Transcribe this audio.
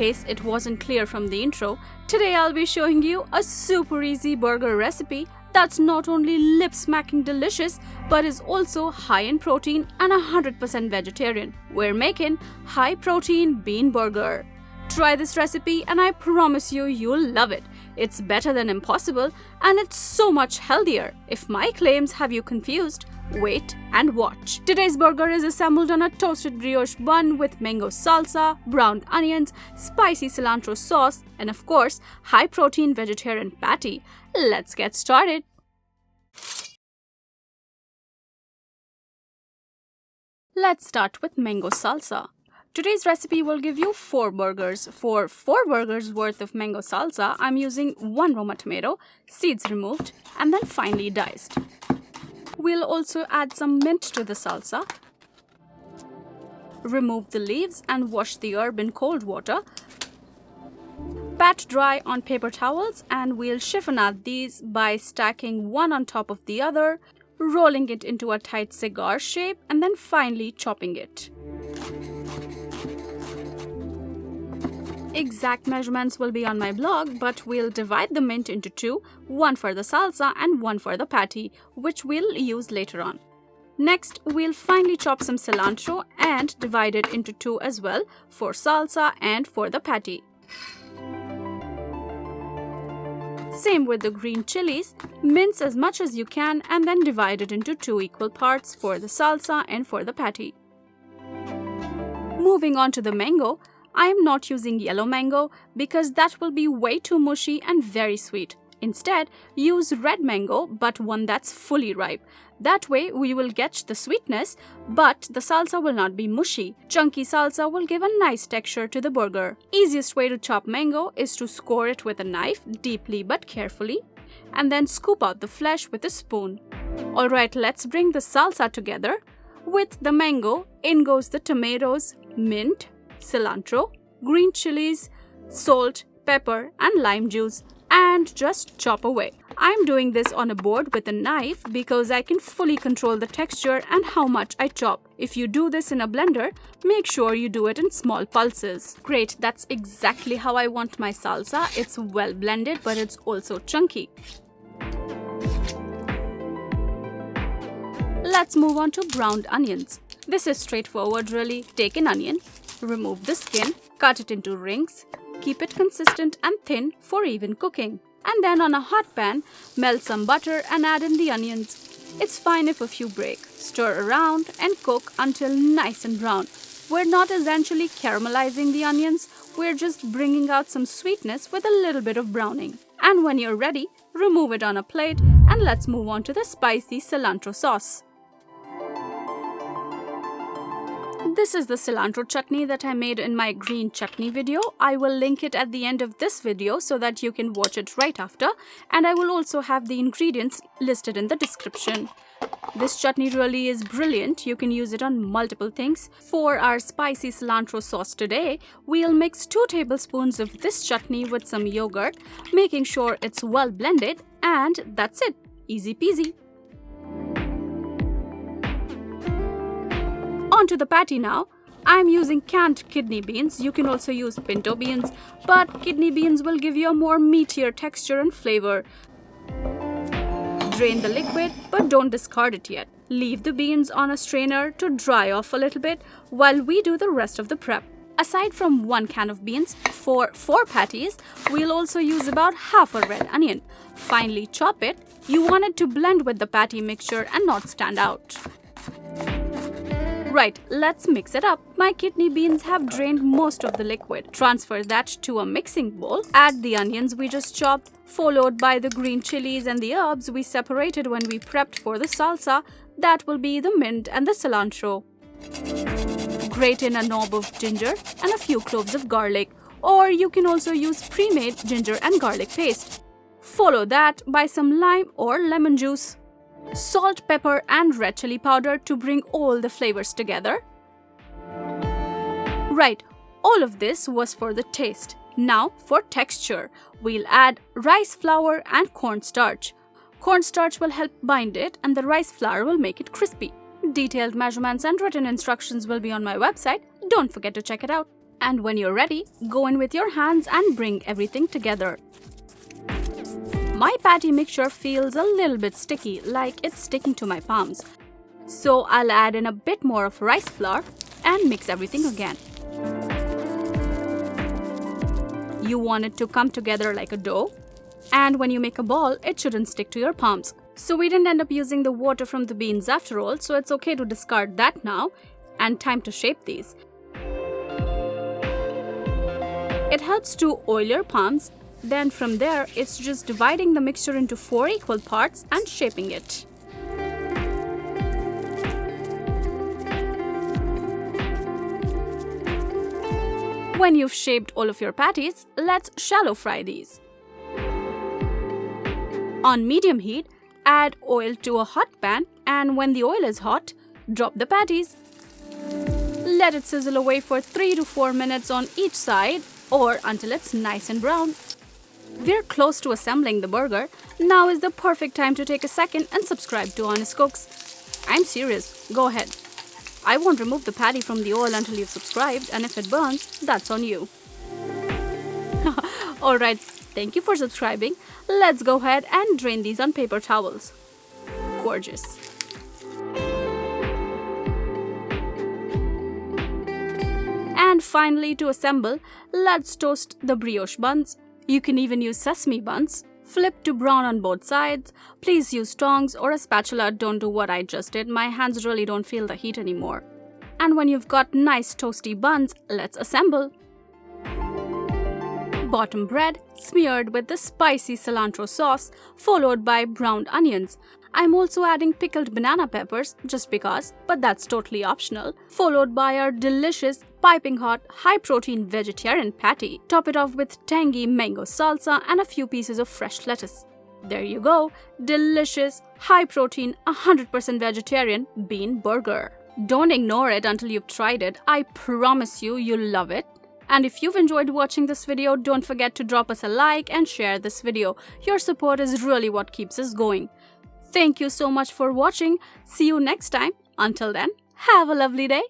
case it wasn't clear from the intro, today I'll be showing you a super easy burger recipe that's not only lip-smacking delicious but is also high in protein and 100% vegetarian. We're making high-protein bean burger. Try this recipe and I promise you'll love it. It's better than impossible and it's so much healthier. If my claims have you confused, wait and watch. Today's burger is assembled on a toasted brioche bun with mango salsa, browned onions, spicy cilantro sauce, and of course, high-protein vegetarian patty. Let's get started. Let's start with mango salsa. Today's recipe will give you 4 burgers. For 4 burgers worth of mango salsa, I'm using 1 Roma tomato, seeds removed, and then finely diced. We'll also add some mint to the salsa. Remove the leaves and wash the herb in cold water. Pat dry on paper towels and we'll chiffonade these by stacking one on top of the other, rolling it into a tight cigar shape and then finely chopping it. Exact measurements will be on my blog, but we'll divide the mint into 2, one for the salsa and one for the patty, which we'll use later on. Next, we'll finely chop some cilantro and divide it into 2 as well, for salsa and for the patty. Same with the green chilies, mince as much as you can and then divide it into 2 equal parts for the salsa and for the patty. Moving on to the mango, I am not using yellow mango because that will be way too mushy and very sweet. Instead, use red mango but one that's fully ripe. That way we will get the sweetness but the salsa will not be mushy. Chunky salsa will give a nice texture to the burger. Easiest way to chop mango is to score it with a knife deeply but carefully and then scoop out the flesh with a spoon. Alright, let's bring the salsa together. With the mango, in goes the tomatoes, mint, cilantro, green chilies, salt, pepper and lime juice and just chop away. I'm doing this on a board with a knife because I can fully control the texture and how much I chop. If you do this in a blender, make sure you do it in small pulses. Great, that's exactly how I want my salsa. It's well blended but it's also chunky. Let's move on to browned onions. This is straightforward really. Take an onion, remove the skin, cut it into rings, keep it consistent and thin for even cooking. And then on a hot pan, melt some butter and add in the onions. It's fine if a few break. Stir around and cook until nice and brown. We're not essentially caramelizing the onions, we're just bringing out some sweetness with a little bit of browning. And when you're ready, remove it on a plate and let's move on to the spicy cilantro sauce. This is the cilantro chutney that I made in my green chutney video. I will link it at the end of this video so that you can watch it right after, and I will also have the ingredients listed in the description. This chutney really is brilliant. You can use it on multiple things. For our spicy cilantro sauce today, we'll mix 2 tablespoons of this chutney with some yogurt, making sure it's well blended, and that's it. Easy peasy. On to the patty now. I'm using canned kidney beans. You can also use pinto beans, but kidney beans will give you a more meatier texture and flavor. Drain the liquid, but don't discard it yet. Leave the beans on a strainer to dry off a little bit while we do the rest of the prep. Aside from 1 can of beans, for 4 patties, we'll also use about half a red onion. Finely chop it. You want it to blend with the patty mixture and not stand out. Right, let's mix it up. My kidney beans have drained most of the liquid. Transfer that to a mixing bowl. Add the onions we just chopped, followed by the green chilies and the herbs we separated when we prepped for the salsa. That will be the mint and the cilantro. Grate in a knob of ginger and a few cloves of garlic, or you can also use pre-made ginger and garlic paste. Follow that by some lime or lemon juice. Salt, pepper and red chili powder to bring all the flavors together. Right, all of this was for the taste. Now for texture, we'll add rice flour and cornstarch. Cornstarch will help bind it and the rice flour will make it crispy. Detailed measurements and written instructions will be on my website. Don't forget to check it out. And when you're ready, go in with your hands and bring everything together. My patty mixture feels a little bit sticky, like it's sticking to my palms. So I'll add in a bit more of rice flour and mix everything again. You want it to come together like a dough. And when you make a ball, it shouldn't stick to your palms. So we didn't end up using the water from the beans after all, so it's okay to discard that now. And time to shape these. It helps to oil your palms. Then from there, it's just dividing the mixture into 4 equal parts and shaping it. When you've shaped all of your patties, let's shallow fry these. On medium heat, add oil to a hot pan, and when the oil is hot, drop the patties. Let it sizzle away for 3 to 4 minutes on each side or until it's nice and brown. We're close to assembling the burger. Now is the perfect time to take a second and subscribe to Honest Cooks. I'm serious, go ahead. I won't remove the patty from the oil until you've subscribed, and if it burns, that's on you. Alright, thank you for subscribing. Let's go ahead and drain these on paper towels. Gorgeous. And finally, to assemble, let's toast the brioche buns. You can even use sesame buns. Flip to brown on both sides. Please use tongs or a spatula, don't do what I just did. My hands really don't feel the heat anymore. And when you've got nice toasty buns, let's assemble. Bottom bread smeared with the spicy cilantro sauce, followed by browned onions. I'm also adding pickled banana peppers just because, but that's totally optional. Followed by our delicious, piping hot, high-protein vegetarian patty. Top it off with tangy mango salsa and a few pieces of fresh lettuce. There you go, delicious, high-protein, 100% vegetarian bean burger. Don't ignore it until you've tried it. I promise you, you'll love it. And if you've enjoyed watching this video, don't forget to drop us a like and share this video. Your support is really what keeps us going. Thank you so much for watching. See you next time. Until then, have a lovely day.